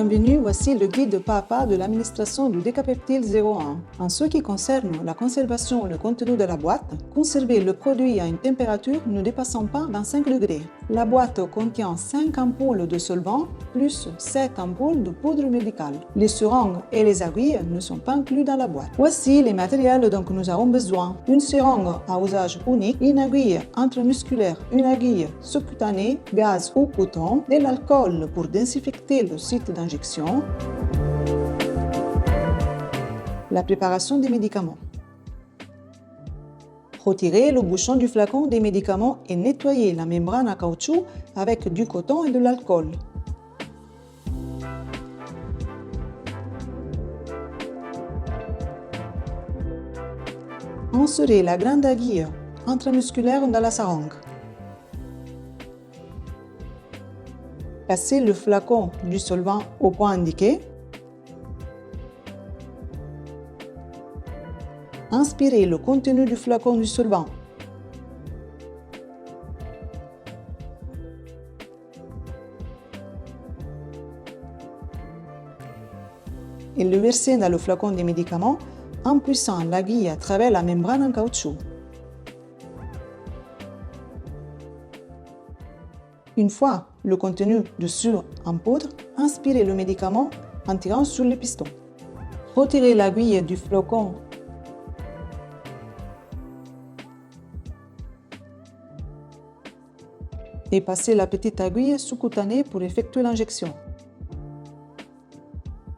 Bienvenue, voici le guide pas à pas de l'administration du Decapeptyl 01. En ce qui concerne la conservation et le contenu de la boîte, conservez le produit à une température ne dépassant pas 25 degrés. La boîte contient 5 ampoules de solvant plus 7 ampoules de poudre médicale. Les seringues et les aiguilles ne sont pas inclus dans la boîte. Voici les matériels dont nous avons besoin. Une seringue à usage unique, une aiguille intramusculaire, une aiguille sous-cutanée, gaz ou coton, de l'alcool pour désinfecter le site d'injection, la préparation des médicaments. Retirez le bouchon du flacon des médicaments et nettoyez la membrane à caoutchouc avec du coton et de l'alcool. Insérez la grande aiguille intramusculaire dans la seringue. Passez le flacon du solvant au point indiqué. Inspirez le contenu du flacon du solvant. Et le versez dans le flacon des médicaments en poussant l'aiguille à travers la membrane en caoutchouc. Une fois le contenu dessus en poudre, inspirez le médicament en tirant sur le piston. Retirez l'aiguille du flacon et passez la petite aiguille sous-cutanée pour effectuer l'injection.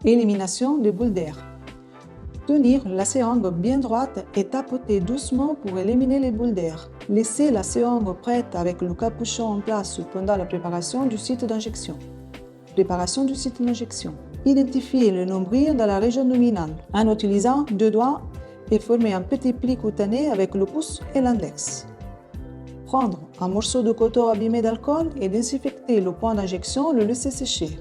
Élimination des boules d'air. Tenir la seringue bien droite et tapoter doucement pour éliminer les boules d'air. Laissez la seringue prête avec le capuchon en place pendant la préparation du site d'injection. Préparation du site d'injection. Identifiez le nombril dans la région nominale en utilisant 2 doigts et formez un petit pli cutané avec le pouce et l'index. Prendre un morceau de coton abîmé d'alcool et désinfecter le point d'injection, le laisser sécher.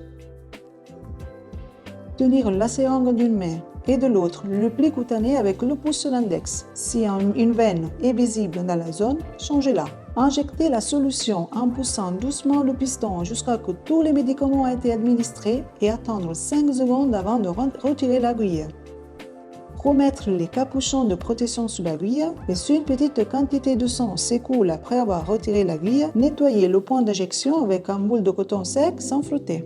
Tenir la seringue d'une main et de l'autre le pli cutané avec le pouce et l'index. Si une veine est visible dans la zone, changez-la. Injectez la solution en poussant doucement le piston jusqu'à ce que tous les médicaments aient été administrés et attendre 5 secondes avant de retirer l'aiguille. Remettre les capuchons de protection sous l'aiguille et si une petite quantité de sang s'écoule après avoir retiré l'aiguille, nettoyez le point d'injection avec un boule de coton sec sans frotter.